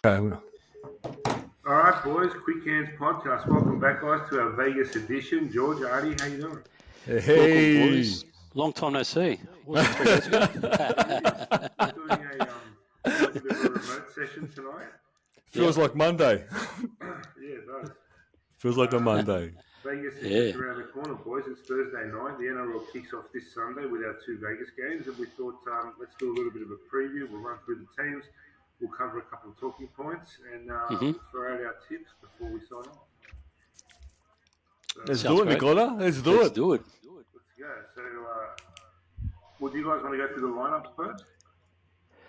Okay. All right, boys. Quick Hands Podcast. Welcome back, guys, to our Vegas edition. George, Artie, how you doing? Welcome, Hey. boys. Long time no see. Was it 3 days ago? We're doing a bit of a remote session tonight. Feels like Monday. Yeah, it does. Feels like a Monday. Vegas is Yeah. just around the corner, boys. It's Thursday night. The NRL kicks off this Sunday with our two Vegas games, and we thought let's do a little bit of a preview. We'll run through the teams. We'll cover a couple of talking points and we'll throw out our tips before we sign off. So, Let's Sounds do it, great. Nicola. Let's do Let's it. do it. let's go. So, do you guys want to go through the lineups first?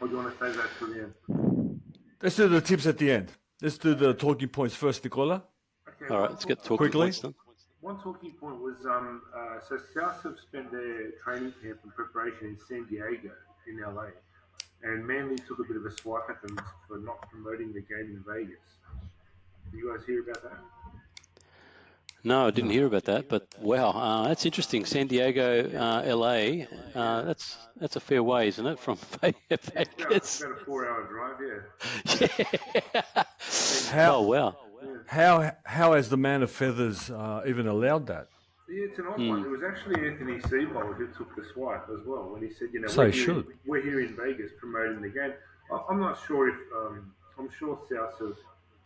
Or do you want to save that till the end? Let's do the tips at the end. Let's do the talking points first, Nicola. Okay, All right, let's get talking Quickly. points done. One talking point was so South have spent their training camp and preparation in San Diego in LA, and Manly took a bit of a swipe at them for not promoting the game in Vegas. Did you guys hear about that? No, I didn't hear about that, but wow, that's interesting. San Diego, LA, that's a fair way, isn't it, from Vegas? It's about a 4-hour drive, Yeah. Oh, wow. How has the man of feathers even allowed that? Yeah, it's an odd one. It was actually Anthony Seabold who took the swipe as well when he said, So he should. we're here in Vegas promoting the game. I'm not sure if I'm sure South have.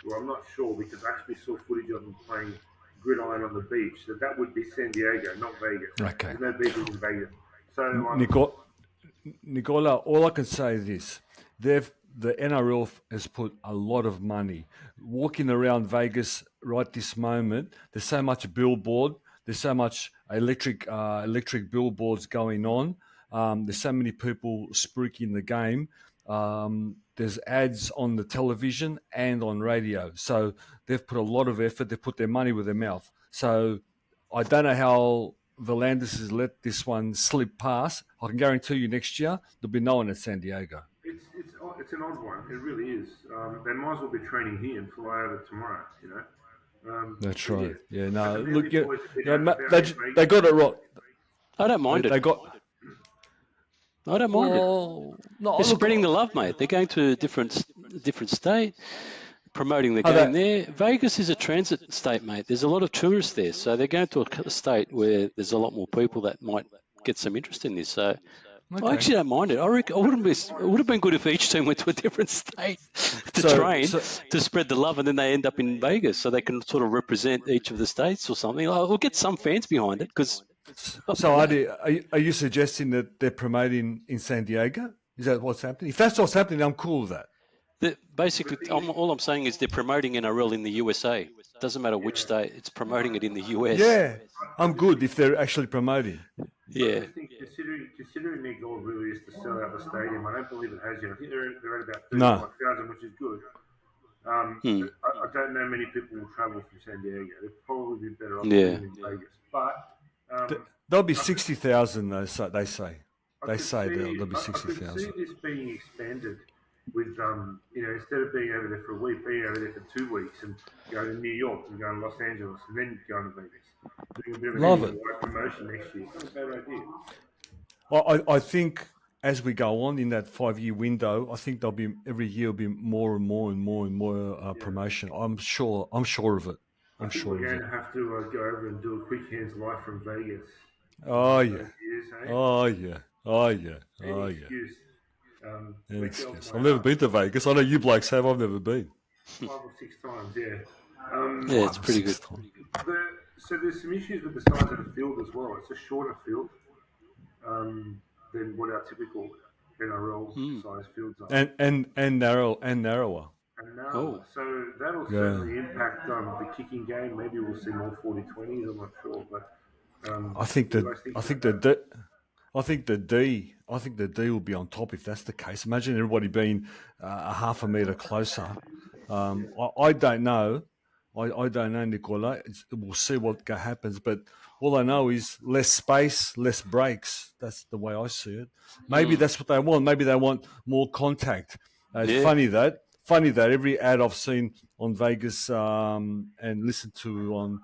Well, I'm not sure because I actually saw footage of them playing gridiron on the beach. So that would be San Diego, not Vegas. Okay. There's no beaches in Vegas. So Nicola, all I can say is this: the NRL has put a lot of money walking around Vegas right this moment. There's so much billboard. There's so much electric billboards going on. There's so many people spruiking the game. There's ads on the television and on radio. So they've put a lot of effort. They put their money where their mouth. So I don't know how Valandis has let this one slip past. I can guarantee you next year there'll be no one at San Diego. it's an odd one. It really is. They might as well be training here and fly over tomorrow. That's but right. Yeah, no. the Look, Manly boys, they got it right. I don't mind it. They got. I don't mind it. No, They're look, spreading the love, mate. They're going to a different state, promoting the game there. Vegas is a transit state, mate. There's a lot of tourists there, so they're going to a state where there's a lot more people that might get some interest in this. So I actually don't mind it. I reckon it would have been good if each team went to a different state to train to spread the love, and then they end up in Vegas, so they can sort of represent each of the states or something. We'll get some fans behind it because. So, Adi, are you suggesting that they're promoting in San Diego? Is that what's happening? If that's what's happening, I'm cool with that. Basically, all I'm saying is they're promoting NRL in the USA. Doesn't matter which state, it's promoting it in the US. Yeah, I'm good if they're actually promoting. Yeah. I think considering their goal really is to sell out the stadium, I don't believe it has yet. I think they're at about 35,000, which is good. I don't know many people will travel from San Diego. They'll probably be better off in Vegas. But there'll be 60,000. They say. They say there'll be 60,000. I could see this being expanded with instead of being over there for a week, being over there for 2 weeks and going to New York and going to Los Angeles and then going to Vegas. Doing a bit of Love it. promotion next year. That's a bad idea. I think as we go on in that 5-year window, I think there'll be every year will be more and more promotion. I'm sure of it. I'm sure we're going to have to go over and do a quick hands live from Vegas. Oh yeah. Years, hey? Oh yeah. Excuse. Any excuse. I've never been to Vegas. I know you blokes have. I've never been. 5 or 6 times, yeah. Yeah, it's pretty good. So there's some issues with the size of the field as well. It's a shorter field than what our typical NRL size fields are. And narrower. And narrower. So that'll certainly impact the kicking game. Maybe we'll see more 40-20s. I'm not sure, but I think the D will be on top if that's the case. Imagine everybody being a half a metre closer. I don't know. I don't know, Nicola. We'll see what happens. But all I know is less space, less breaks. That's the way I see it. Maybe that's what they want. Maybe they want more contact. It's funny that every ad I've seen on Vegas and listened to on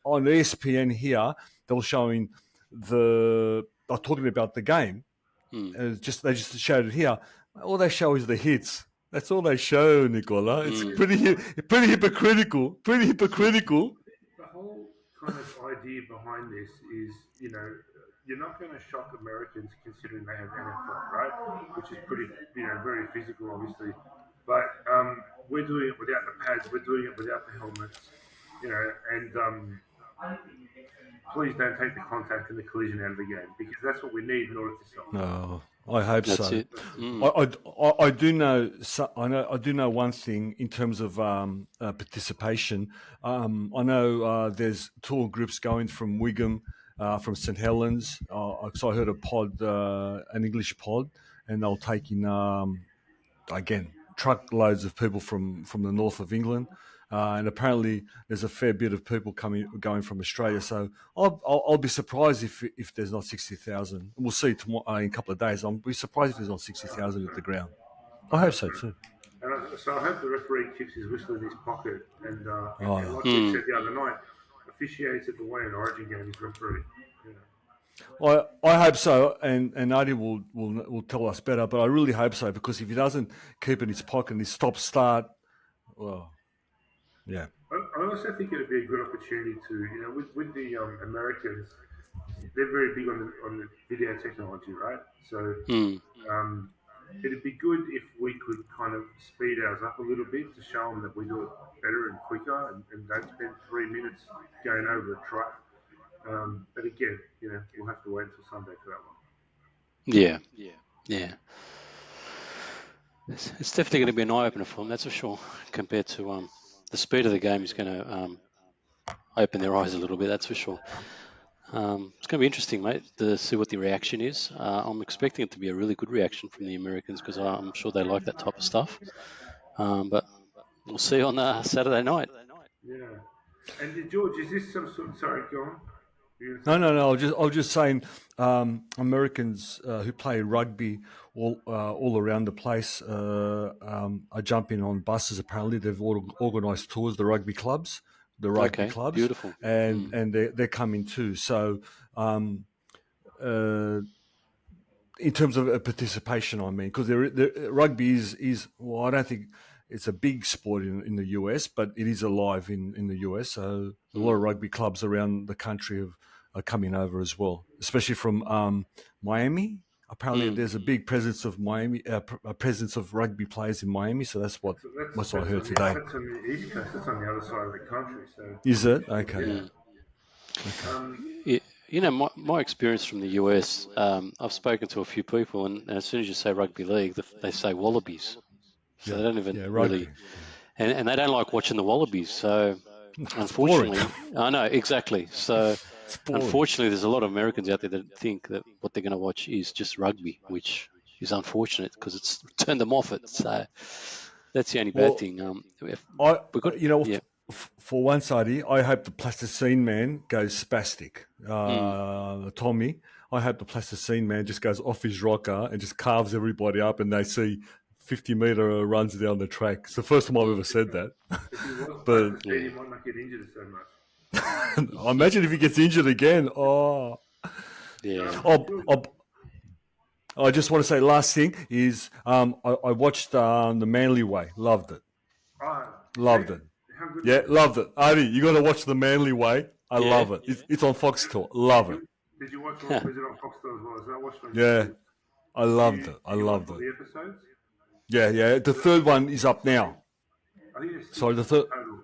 ESPN here, they were showing they're talking about the game. They just showed it here. All they show is the hits. That's all they show, Nicola. It's pretty hypocritical. Pretty hypocritical. The whole kind of idea behind this is, you're not going to shock Americans considering they have NFL, right? Which is pretty, very physical, obviously. But we're doing it without the pads. We're doing it without the helmets, and please don't take the contact and the collision out of the game because that's what we need in order to sell. No, I hope That's so. it. I do know. I do know one thing in terms of participation. I know there's tour groups going from Wigham, from St Helens. So I heard a pod, an English pod, and they'll take in again truckloads of people from the north of England. And apparently, there's a fair bit of people going from Australia. So I'll be surprised if there's not 60,000. We'll see tomorrow in a couple of days. I'll be surprised if there's not 60,000 at the ground. I hope so too. And so I hope the referee keeps his whistle in his pocket and like we said the other night, officiates at the way an Origin game is referee. I hope so, and Adi will tell us better. But I really hope so because if he doesn't keep it in his pocket and he stop start, well, yeah. I also think it'd be a good opportunity to, with the Americans, they're very big on the video technology, right? So it'd be good if we could kind of speed ours up a little bit to show them that we do it better and quicker and don't spend 3 minutes going over a truck. But again, we'll have to wait until Sunday for that one. Yeah. It's definitely going to be an eye-opener for them, that's for sure, compared to the speed of the game is going to open their eyes a little bit, that's for sure. It's going to be interesting, mate, to see what the reaction is. I'm expecting it to be a really good reaction from the Americans because I'm sure they like that type of stuff. But we'll see on Saturday night. Yeah. And George, is this some sort? Sorry, go on. No. I was just saying, Americans who play rugby all around the place are jumping on buses. Apparently, they've organised tours. The rugby clubs, Beautiful, and they're coming too. So, in terms of participation, I mean, because rugby is well, I don't think it's a big sport in the US, but it is alive in the US. So a lot of rugby clubs around the country are coming over as well, especially from Miami. Apparently, there's a big presence of Miami, a presence of rugby players in Miami. So that's what I heard today. That's on the East Coast. That's on the other side of the country. So is it okay? Yeah. My experience from the US, I've spoken to a few people, and as soon as you say rugby league, they say Wallabies. So they don't even really, and they don't like watching the Wallabies. So unfortunately, I know exactly. So unfortunately, there's a lot of Americans out there that think that what they're going to watch is just rugby, which is unfortunate because it's turned them off it. So that's the only bad thing. For one side, I hope the plasticine man goes spastic. Tommy, I hope the plasticine man just goes off his rocker and just carves everybody up, and they see 50-meter runs down the track. It's the first time I've ever said that. But he might not get injured so much. I imagine if he gets injured again. I just want to say last thing is I watched The Manly Way. Loved it. Loved it. Yeah, loved it. Adi, you got to watch The Manly Way. I love it. It's on Foxtel. Love it. Did you watch it on Foxtel as well? Is that watched on YouTube? I loved it. I loved it. The episodes? Yeah. The third one is up now. I think it's sorry, the third. Total.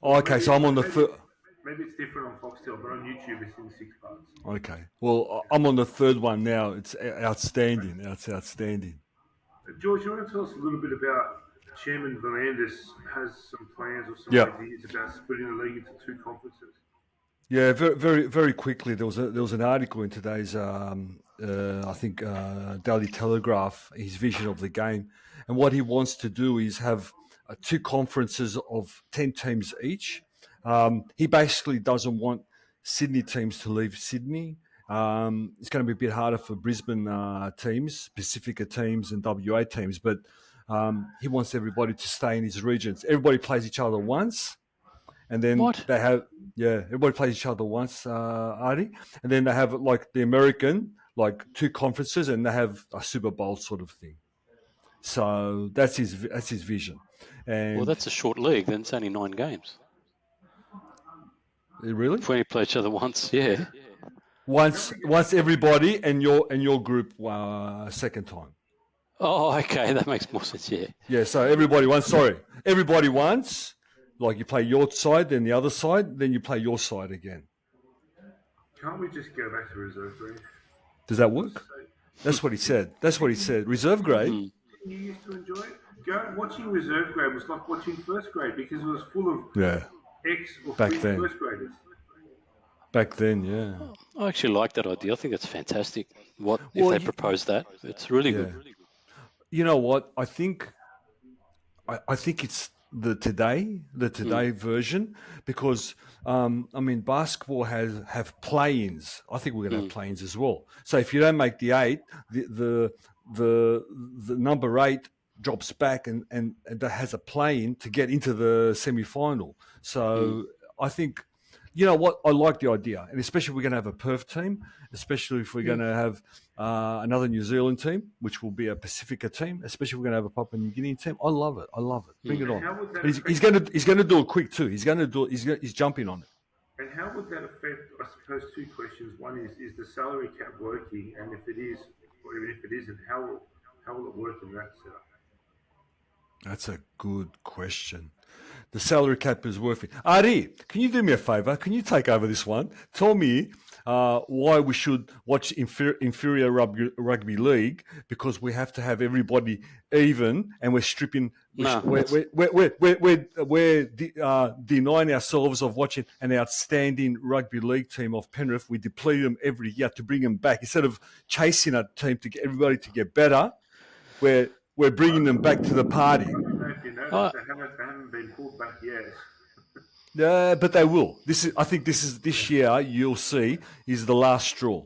Oh, okay, maybe, so I'm on the third. Maybe it's different on Foxtel, but on YouTube it's in 6 parts. Okay. Well, I'm on the third one now. It's outstanding. It's outstanding. George, you want to tell us a little bit about Chairman Valandis has some plans or some ideas about splitting the league into 2 conferences? Yeah, very, very, very quickly. There was an article in today's, I think, Daily Telegraph. His vision of the game, and what he wants to do is have 2 conferences of 10 teams each. He basically doesn't want Sydney teams to leave Sydney. It's going to be a bit harder for Brisbane teams, Pacifica teams, and WA teams, but he wants everybody to stay in his regions. Everybody plays each other once, and then they have everybody plays each other once, Artie, and then they have like the American 2 conferences, and they have a Super Bowl sort of thing. So that's his vision. And Well, that's a short league. Then it's only 9 games. really, If we only play each other once, yeah. once everybody and your group second time. Oh, okay, that makes more sense. Yeah. Yeah, so everybody once. Like you play your side, then the other side, then you play your side again. Can't we just go back to reserve grade? Does that work? That's what he said. Reserve grade. You used to enjoy it. Watching reserve grade was like watching first grade because it was full of ex or Back fringe then. first graders. Back then, yeah. I actually like that idea. I think that's fantastic. If they propose that? It's really good. You know what? I think it's the today version, because basketball have play-ins. I think we're going to have play-ins as well. So if you don't make the 8, the number 8 drops back and that has a play-in to get into the semi-final. So I think, you know what, I like the idea, and especially if we're going to have a Perth team, especially if we're going to have another New Zealand team, which will be a Pacifica team, especially if we're going to have a Papua New Guinea team. I love it. Bring it on. He's going to do it quick too. He's jumping on it. And how would that affect? I suppose 2 questions. One is the salary cap working, and if it is, or even if it isn't, how will it work in that setup? That's a good question. The salary cap is worth it. Ari, can you do me a favor? Can you take over this one? Tell me why we should watch inferior rugby league, because we have to have everybody even, and we're stripping. We're denying ourselves of watching an outstanding rugby league team of Penrith. We deplete them every year to bring them back. Instead of chasing a team to get everybody to get better, we're bringing them back to the party. I don't know if you noticed, they haven't been pulled back yet. But they will. I think this year. You'll see is the last straw.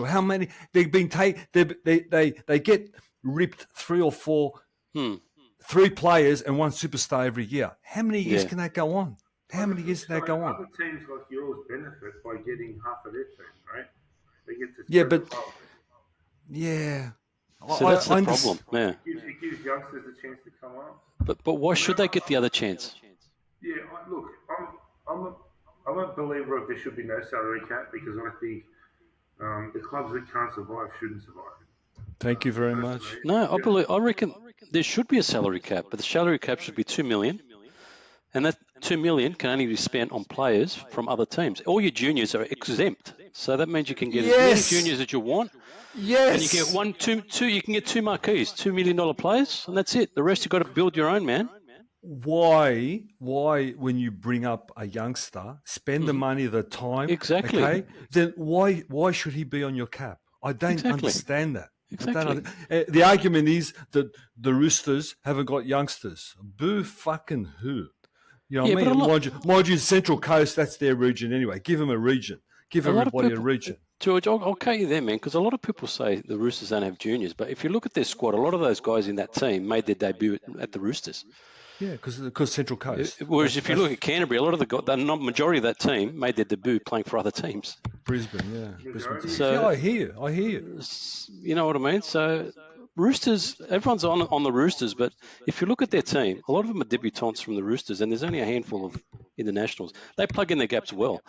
How many they've been They get ripped 3 or 4, 3 players and 1 superstar every year. How many years can that go on? Other teams like yours benefit by getting half of their team, right? They get to So that's the problem. Yeah. It gives youngsters a chance to come up. But why should they get the other chance? Yeah, look, I'm a believer of there should be no salary cap, because I think the clubs that can't survive shouldn't survive. Thank you very much. No, I reckon there should be a salary cap, but the salary cap should be $2 million, and that $2 million can only be spent on players from other teams. All your juniors are exempt, so that means you can get as many juniors as you want. Yes. And you get two. You can get 2 marquees, $2 million players, and that's it. The rest you've got to build your own, man. Why, when you bring up a youngster, spend the money, the time, exactly? Okay, then why should he be on your cap? I don't understand that. Exactly. The argument is that the Roosters haven't got youngsters. Boo fucking who? You know what I mean? Mind you, Central Coast, that's their region anyway. Give them a region. Give everybody a region. George, I'll cut you there, man, because a lot of people say the Roosters don't have juniors, but if you look at their squad, a lot of those guys in that team made their debut at the Roosters. Yeah, because Central Coast. Whereas if you look at Canterbury, a lot of the majority of that team made their debut playing for other teams. Brisbane, yeah. So, I hear you. You know what I mean? So Roosters, everyone's on the Roosters, but if you look at their team, a lot of them are debutants from the Roosters, and there's only a handful of internationals. They plug in their gaps well.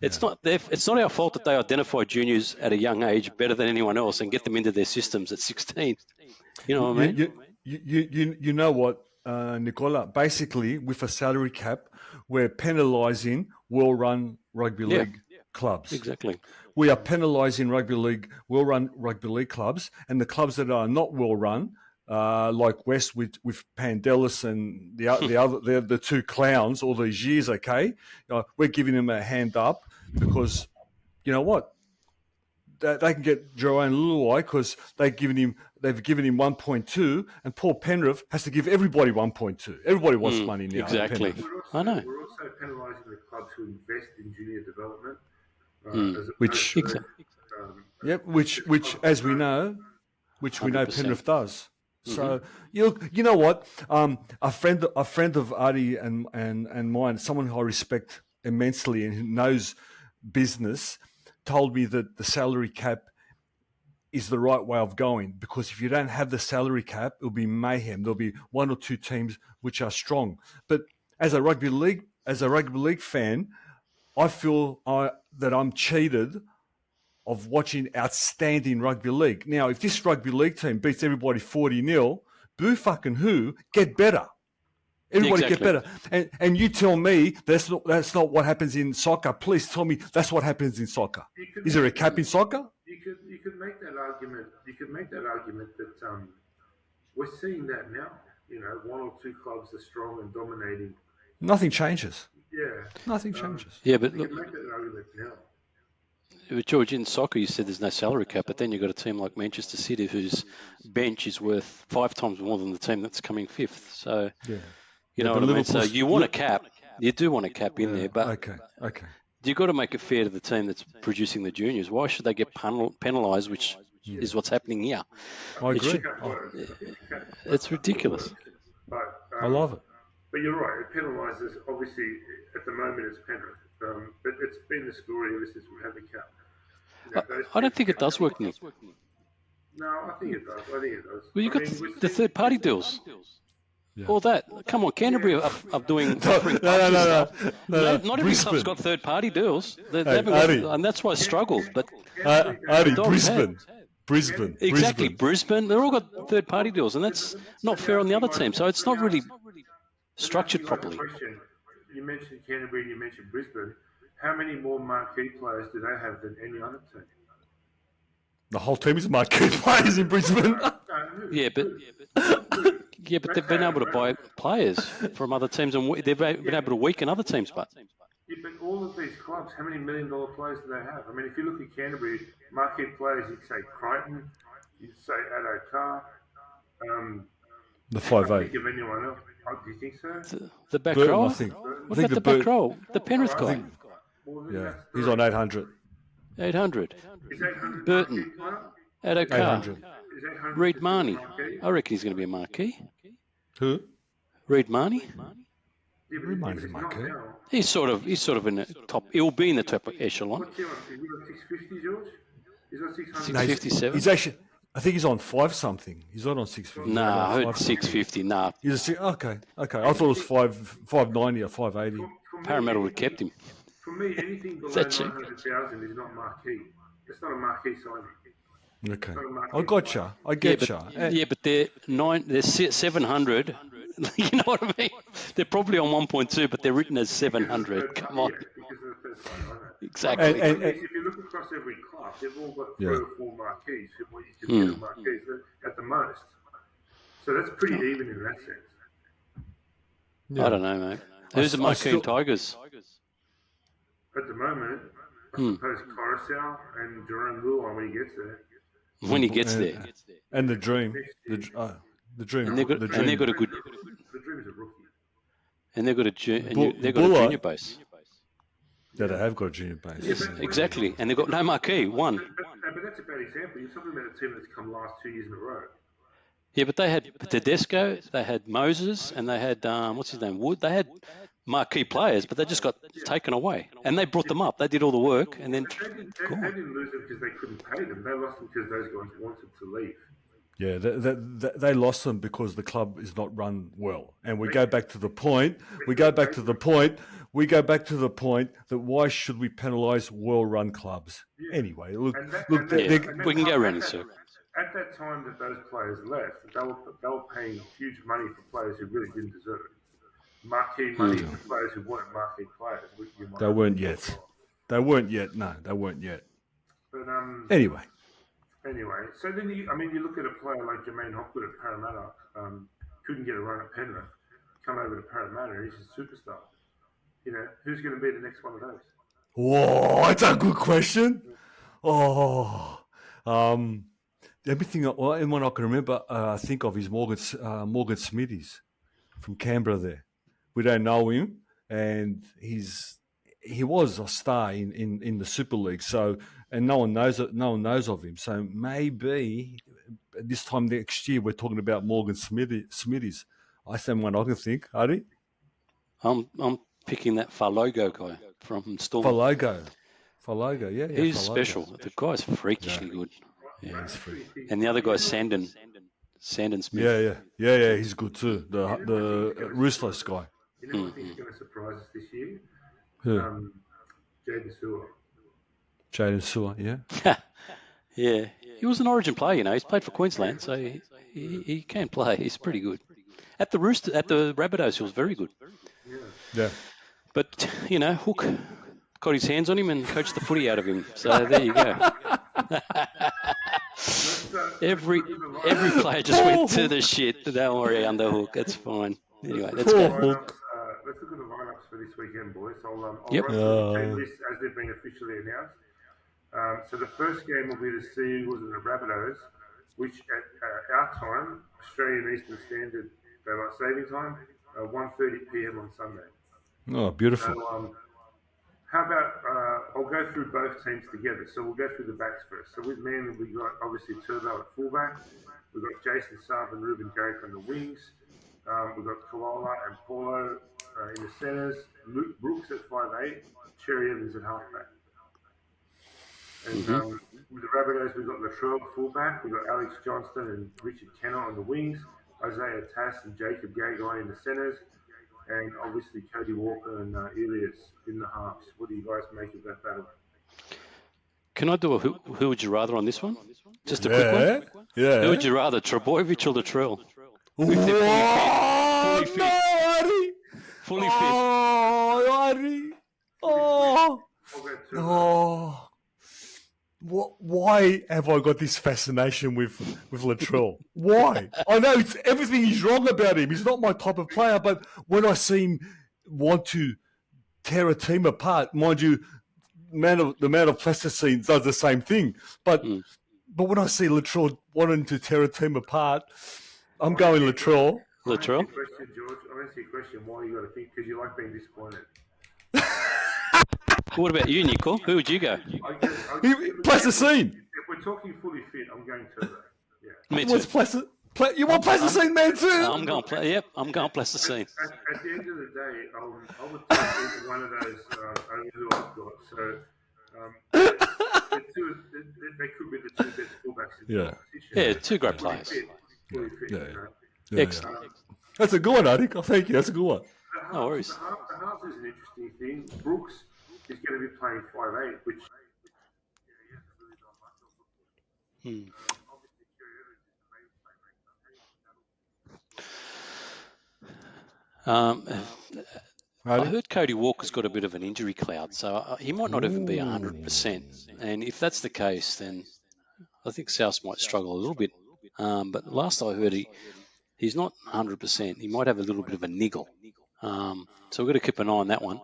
It's not our fault that they identify juniors at a young age better than anyone else and get them into their systems at 16. You know what I mean? You know what, Nicola? Basically, with a salary cap, we're penalising well-run rugby league clubs. Exactly. We are penalising well-run rugby league clubs, and the clubs that are not well-run, like West with Pandelis and the 2 clowns all these years. Okay, we're giving them a hand up, because you know what, they can get Jerome Luai because they've given him 1.2, and Paul Penrith has to give everybody 1.2. Everybody wants money now. Exactly. I know. We're also penalising the clubs who invest in junior development, which as we know, Penrith does. So you know what, a friend of Adi and mine, someone who I respect immensely and who knows business, told me that the salary cap is the right way of going, because if you don't have the salary cap, it'll be mayhem. There'll be one or two teams which are strong. But as a rugby league fan, I feel that I'm cheated of watching outstanding rugby league. Now, if this rugby league team beats everybody 40-0, boo fucking who, get better. Everybody get better. And you tell me that's not what happens in soccer. Please tell me that's what happens in soccer. Is there a cap in soccer? You could make that argument. You could make that argument that we're seeing that now. You know, one or two clubs are strong and dominating. Nothing changes. Yeah. Nothing changes. Yeah, but you look, can make that argument now. George, in soccer, you said there's no salary cap, but then you've got a team like Manchester City whose bench is worth 5 times more than the team that's coming fifth. So, you know what I mean? So you want a cap. You do want a cap in there, but okay. You've got to make it fair to the team that's producing the juniors. Why should they get penalised, which is what's happening here? I agree. It's ridiculous. But, I love it. But you're right. It penalises, obviously, at the moment it's Penrith. But it's been the story ever since we had the cap. You know, I don't think it does work, Nick. No, I think it does. Well, you've got the third-party deals. Yeah. All that. Come on, Canterbury are doing offering no. Not every club's got third-party deals. And that's why it struggles. But Brisbane. Exactly, Brisbane. They've all got third-party deals, and that's not fair on the other team. So it's not really structured properly. You mentioned Canterbury and you mentioned Brisbane. How many more marquee players do they have than any other team? The whole team is marquee players in Brisbane. Yeah, but they've been able to buy players from other teams, and they've been able to weaken other teams. But but all of these clubs, how many million-dollar players do they have? I mean, if you look at Canterbury, marquee players, you'd say Crichton, you'd say Addo Carr, the 5'8". Give anyone else. Oh, do you think so? The back Burton, row? I think. What about the back row? The Penrith guy. Yeah, he's on 800. 800. Is 800 Burton. Addo Carr. Reid Marnie. I reckon he's going to be a marquee. Who? Reid Marnie. Reid Marnie's a marquee. He's sort of in the top. He'll be in the top echelon. What's he on? Is he on 650, George? He's on 600. 657. He's actually. I think he's on 5 something. He's not on 650. Nah, I heard 650. Nah. He's okay. I thought it was 590 or 580. Parramatta would have kept him. For me, anything below 900,000 is not marquee. It's not a marquee signing. Okay. I gotcha. I get you. Yeah, but they're 700. You know what I mean? They're probably on 1.2, but they're written as 700. Come on. Exactly. And if you look across every club, they've all got 3 or 4 marquees. What you consider marquees at the most. So that's pretty even in that sense. Yeah. I don't know, mate. Who's the marquee in Tigers? At the moment, I suppose Coruscant and Jerome Luai when he gets there. When he gets there. And the Dream. The Dream. And they've got a good... The Dream's a rookie. And they've got a junior base. Yeah, they have got a junior base. Yes, exactly. And they've got no marquee, one. But that's a bad example. You're talking about a team that's come last 2 years in a row. Yeah, but they had Tedesco, they had Moses, and they had, what's his name, Wood. They had marquee players, but they just got taken away. And they brought them up. They did all the work, and then... They didn't lose them because they couldn't pay them. They lost them because those guys wanted to leave. Yeah, they lost them because the club is not run well. And we go back to the point that why should we penalise well-run clubs? Yeah. Anyway, look, we can go around in circles. At that time that those players left, they were paying huge money for players who really didn't deserve it. Marquee money for players who weren't marquee players. They weren't yet. They weren't yet. No, they weren't yet. But Anyway, so then you look at a player like Jermaine Hopgood at Parramatta, couldn't get a run at Penrith, come over to Parramatta, he's a superstar. You know, who's going to be the next one of those? Whoa, that's a good question. Everything, anyone I can remember, think of is Morgan Smithies from Canberra there. We don't know him, and he was a star in the Super League, so and no one knows of him. So maybe this time next year we're talking about Morgan Smithies. I say one I can think, Adi. I'm picking that Falogo guy from Storm. Falogo, yeah. He's Falogo. special. The guy's freakishly good. Yeah, he's free. And the other guy's Sandon Smith. Yeah. He's good too. The ruthless guy. You know what I think is going to surprise us this year? Who? Jaden Sewer. Jaden Sewer. Yeah. Yeah. He was an Origin player, He's played for Queensland, so he can play. He's pretty good. At the Rabbitohs, he was very good. Yeah. But Hook got his hands on him and coached the footy out of him. So there you go. Every player just went to the shit. Don't worry, Underhook. That's fine. Anyway, let's go. Let's look at the lineups for this weekend, boys. I'll run Yep. through the team list as they've been officially announced. So the first game will be the Seagulls and the Rabbitohs, which at our time, Australian Eastern Standard Daylight Saving Time, 1:30 p.m. on Sunday. Oh, beautiful. So, how about I'll go through both teams together. So we'll go through the backs first. So with Manly, we got obviously Turbo at fullback. We've got Jason Saab and Ruben Garrick on the wings. We've got Koala and Paulo in the centres. Luke Brooks at 5'8", Cherry Evans at halfback. And with the Rabbitohs, we've got Latrell at fullback. We've got Alex Johnston and Richard Kenner on the wings. Isaiah Tass and Jacob Gagai in the centres. And obviously Cody Walker and Elias in the halves. What do you guys make of that battle? Can I do a who would you rather on this one? Just a quick one? Yeah. Who would you rather, Trebojevic or Latrell? Fully Fully fit. Why have I got this fascination with Latrell? Why? I know everything is wrong about him. He's not my type of player, but when I see him want to tear a team apart, mind you, the amount of plasticine does the same thing. But when I see Latrell wanting to tear a team apart, I'm going Latrell. Latrell? I ask you a question. Why you got to think? Because you like being disappointed. What about you, Nico? Who would you go? Plasticine. If we're talking fully fit, I'm going Turbo. Yeah. Me too. You want Plasticine, man, too? I'm going Plasticine. At the end of the day, I would take either one of those over who I've got. So they could be the two best fullbacks in the competition. Yeah, two great players. Fully fit, Excellent. That's a good one, Adik. Thank you. That's a good one. No worries. The halves is an interesting thing. Brooks is going to be playing 5'8", which he hasn't really done much of before. Obviously, Cherry Evans is the main playmaker. I heard Cody Walker's got a bit of an injury cloud, so he might not even be 100%. And if that's the case, then I think South might struggle a little bit. But last I heard, he's not 100%. He might have a little bit of a niggle. So we've got to keep an eye on that one.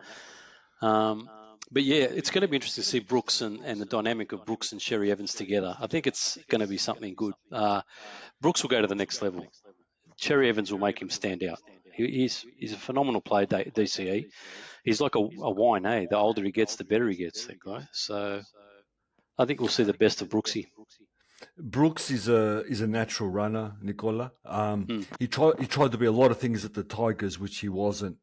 But yeah, it's going to be interesting to see Brooks and the dynamic of Brooks and Cherry Evans together. I think it's going to be something good. Brooks will go to the next level. Cherry Evans will make him stand out. He's a phenomenal player, DCE. He's like a wine, eh? The older he gets, the better he gets, that guy. So I think we'll see the best of Brooksy. Brooks is a natural runner, Nicola. He tried to be a lot of things at the Tigers, which he wasn't.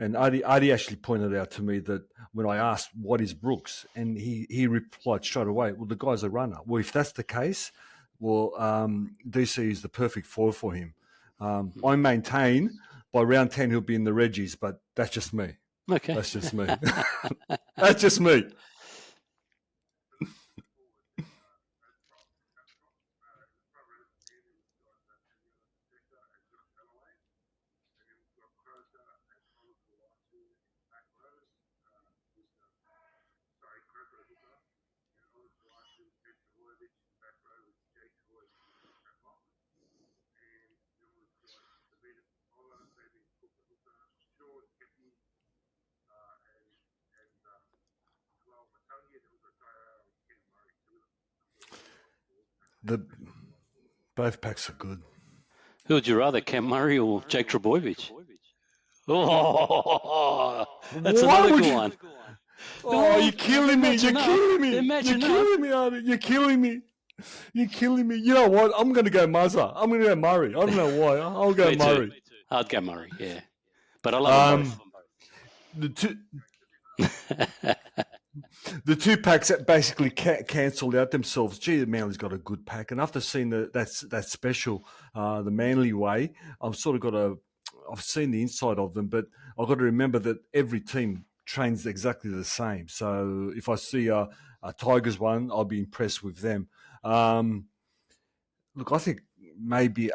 And Adi actually pointed out to me that when I asked, what is Brooks? And he replied straight away, well, the guy's a runner. Well, if that's the case, DC is the perfect foil for him. I maintain by round 10 he'll be in the Reggies, but that's just me. Okay. That's just me. That's just me. Both packs are good. Who would you rather, Cam Murray or Jake Trebojevic? Oh, that's another good one. Oh, you're killing me. You're killing me. You're killing me, Artie. You're killing me. You're killing me. You know what? I'm going to go Muzza. I'm going to go Murray. I don't know why. I'll go Murray. Me too. I'd go Murray, yeah. But I love them both. The two packs that basically cancelled out themselves. Gee, Manly's got a good pack, and after seeing that special, the Manly way, I've sort of got I've seen the inside of them, but I've got to remember that every team trains exactly the same. So if I see a Tigers one, I'll be impressed with them. Look, I think maybe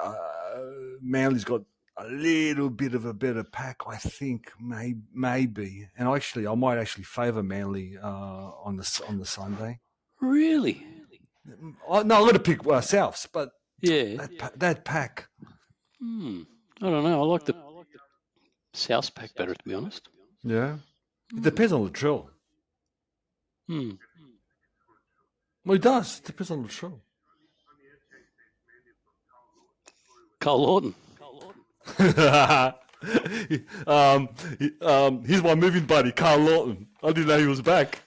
Manly's got a little bit of a better pack. I think maybe, and I might actually favour Manly on the Sunday. Really? No, I'm going to pick Souths, but Yeah. that pack. I don't know. I like the South pack better, to be honest. Yeah, it depends on the drill. Well, it does. It depends on the drill. Cole Lawton. Here's my moving buddy, Carl Lawton. I didn't know he was back.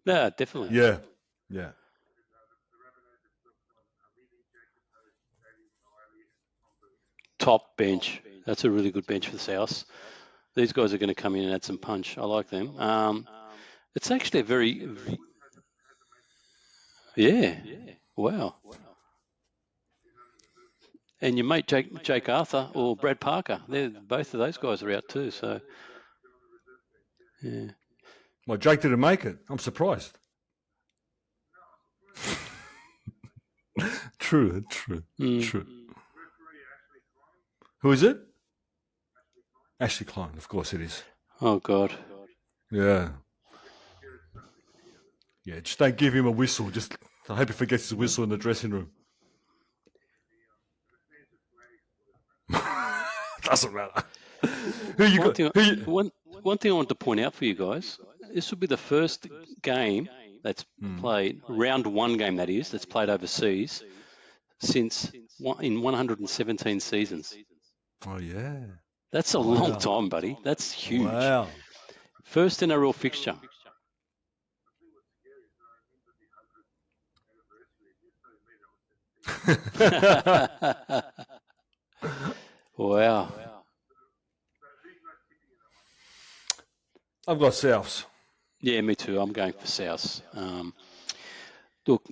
Yeah, definitely. Yeah. Top bench. That's a really good bench for the South. These guys are going to come in and add some punch. I like them. It's actually a very... Yeah. Wow. And your mate Jake Arthur or Brad Parker, both of those guys are out too. So, yeah. Well, Jake didn't make it. I'm surprised. True. Who is it? Ashley Klein. Of course it is. Oh, God. Yeah. Yeah, just don't give him a whistle. Just I hope he forgets his whistle in the dressing room. Doesn't matter. One thing I want to point out for you guys, this will be the first game that's played, round one game that is, that's played overseas since in 117 seasons. Oh, yeah. That's a long time, buddy. That's huge. Wow. First NRL fixture. Wow. I've got Souths. Yeah, me too. I'm going for Souths. Look,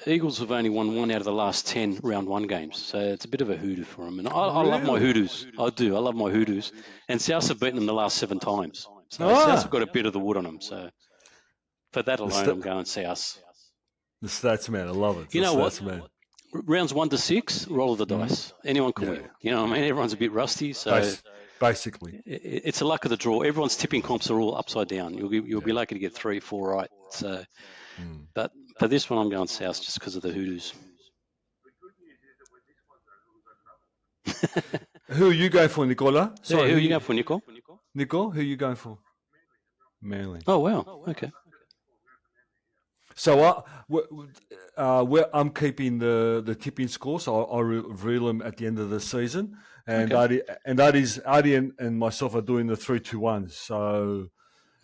Eagles have only won 1 out of the last 10 round one games, so it's a bit of a hoodoo for them. And I love my hoodoos. I do. I love my hoodoos. And Souths have beaten them the last 7 times. So Souths have got a bit of the wood on them. So for that alone, I'm going Souths. The stats man, I love it. You know what? Man. Rounds 1 to 6, roll of the dice. Anyone can win. You know what I mean? Everyone's a bit rusty, so basically, it's a luck of the draw. Everyone's tipping comps are all upside down. You'll be lucky to get 3, 4 right. So, but for this one, I'm going South just because of the hoodoos. Who are you going for, Nicola? Sorry, who are you going for, Nico? Nico, who are you going for? Manly. Oh wow. Okay. So I'm keeping the tipping score, so I'll reveal them at the end of the season. And Adi and myself are doing the 3-2-1s. So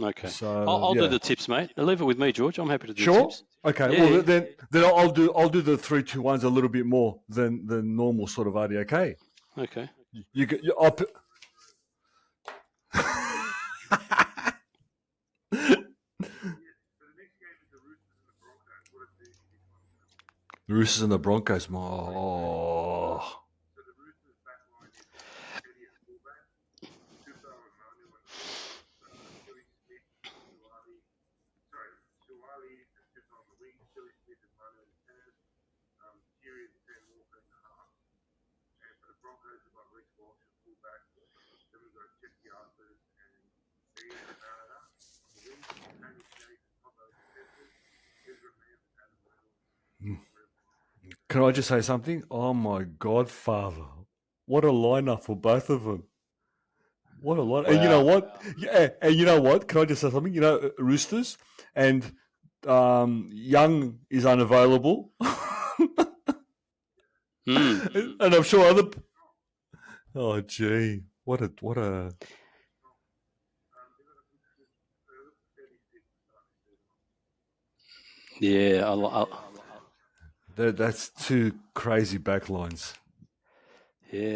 okay. So I'll do the tips, mate. Leave it with me, George. I'm happy to do tips. Okay. Yeah, well, then I'll do the 3-2-1s a little bit more than normal sort of Adi. Okay. Okay. The Roosters and the Broncos. Oh. Can I just say something? Oh my God, Father. What a lineup for both of them. What a lineup. Wow. And you know what? Yeah, and you know what? Can I just say something? You know, Roosters and Young is unavailable. And I'm sure other... Oh, gee. What a... Yeah, that's 2 crazy backlines. Yeah.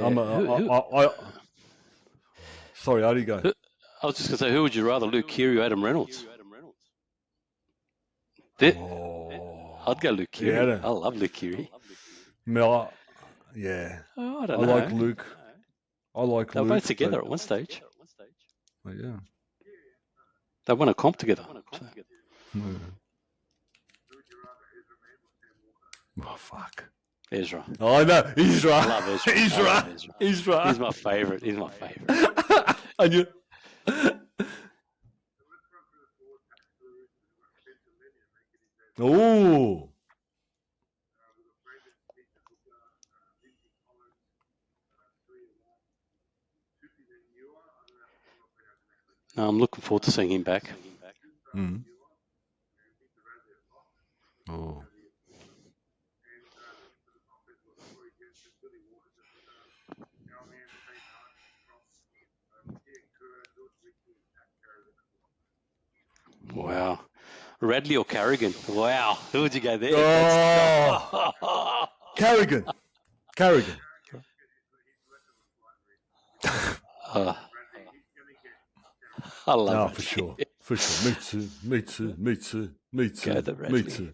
Sorry, how do you go? I was just going to say, who would you rather, Luke Keary or Adam Reynolds? I'd go Luke Keary. Yeah, I love Luke Keary. yeah. Oh, I I don't know. like Luke. I like They were Luke. both together at one stage. But yeah. They won a comp together. So. Oh, fuck. Ezra. Oh, no. Ezra. I love Ezra. Ezra. I love Ezra. Ezra. He's my favourite. He's my favourite. And you... Oh. I'm looking forward to seeing him back. Mm. Oh. Wow. Radley or Carrigan? Wow. Who would you go there? Oh. Carrigan. Carrigan. I love No, Radley. for sure. For sure. Me too. Go the Radley. Me too.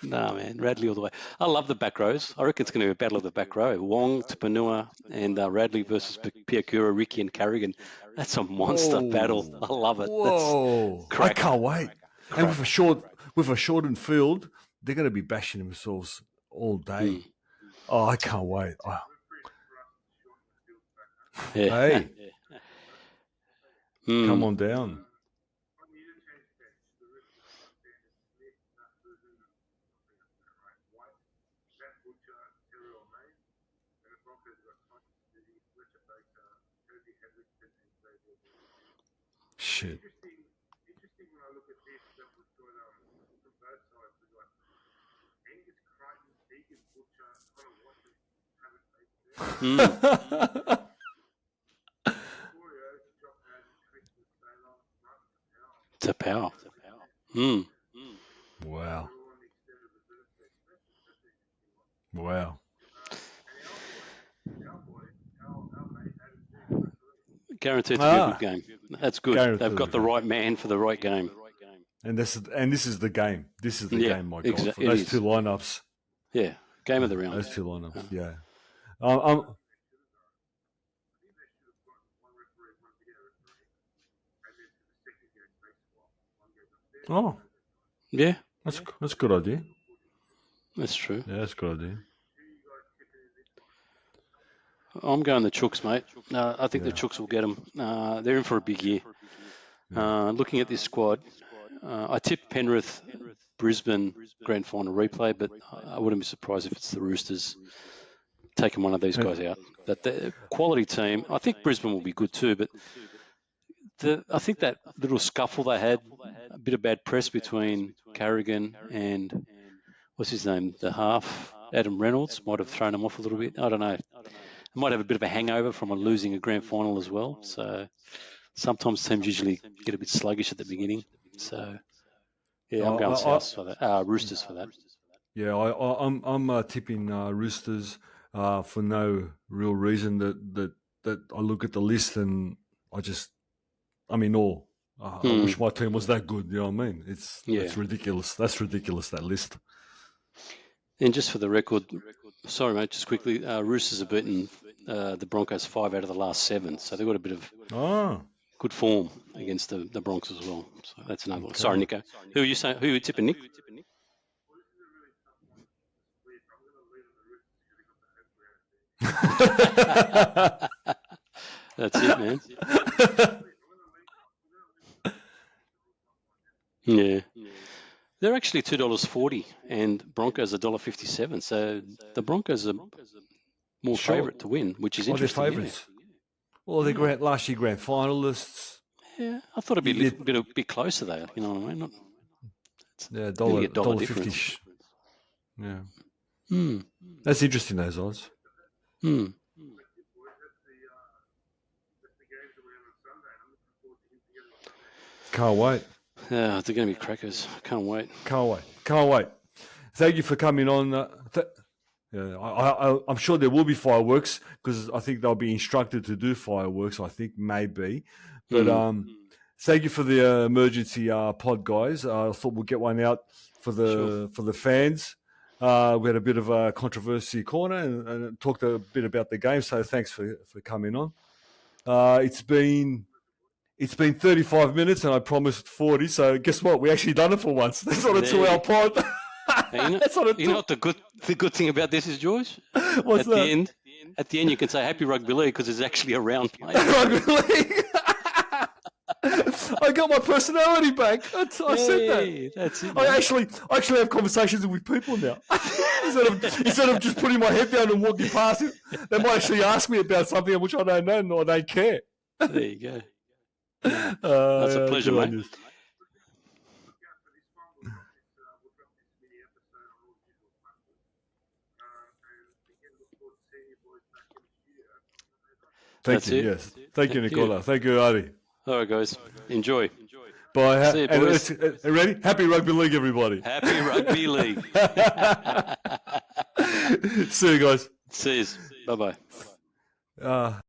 No, man. Radley all the way. I love the back rows. I reckon it's going to be a battle of the back row. Wong, Tupanua, and Radley versus Piakura, Ricky, and Carrigan. That's a monster battle. I love it. Whoa. That's I can't wait. And with a shortened field, they're going to be bashing themselves all day. Oh, I can't wait. Oh. Yeah. Hey. Come on down. Shit. Tapau. Wow. Wow. Guaranteed to be a good game. That's good. Guaranteed They've got the right man for the right game. And this is the game. This is the game, my God. For it those is. two lineups. Yeah. Game of the round. Those two lineups. Yeah. Oh. Yeah. That's a good idea. That's true. Yeah, that's a good idea. I'm going the Chooks, mate. I think the Chooks will get them. They're in for a big year. Looking at this squad, I tipped Penrith, Brisbane grand final replay, but I wouldn't be surprised if it's the Roosters taking one of these guys out. But the quality team, I think Brisbane will be good too, but I think that little scuffle they had, a bit of bad press between Carrigan and what's his name, the half, Adam Reynolds, might have thrown them off a little bit. I don't know. They might have a bit of a hangover from losing a grand final as well. So sometimes teams usually get a bit sluggish at the beginning. So yeah, I'm going South for that. Roosters for that. Yeah, I'm tipping Roosters for no real reason. That I look at the list and I'm in awe. I wish my team was that good. You know what I mean? It's ridiculous. That's ridiculous, that list. And just for the record, sorry mate, just quickly, Roosters have beaten the Broncos 5 out of the last 7, so they've got a bit of good form against the Broncos as well. So that's another one. Sorry, Nico. Who are you saying? Who are you tipping, Nick? That's it, man. Yeah. They're actually $2.40 and Broncos $1.57. So the Broncos are more favourite to win, which is interesting. They're favourites. Well, they're last year grand finalists. Yeah, I thought it'd be a bit closer though. You know what I mean? $1.50. Yeah. That's interesting, those odds. Can't wait. Yeah, they're going to be crackers. Can't wait. Thank you for coming on. I'm sure there will be fireworks because I think they'll be instructed to do fireworks. I think maybe, but Thank you for the emergency pod, guys. I thought we'll get one out for the fans. We had a bit of a controversy corner and talked a bit about the game. So thanks for coming on. It's been 35 minutes, and I promised 40. So guess what? We actually done it for once. That's not a 2-hour pod. You know what the good thing about this is, George? What's that? At the end, you can say Happy Rugby League because it's actually a round play. Rugby League. I got my personality back. I said that. That's it. I actually have conversations with people now. instead of just putting my head down and walking past it, they might actually ask me about something which I don't know or I don't care. There you go. That's a pleasure, mate. Thank you. Yes. Thank you, Nicola. Thank you, Adi. All right, guys. Enjoy. Bye. See you, boys. Ready? Happy Rugby League, everybody. Happy Rugby League. See you guys. See you. Bye-bye.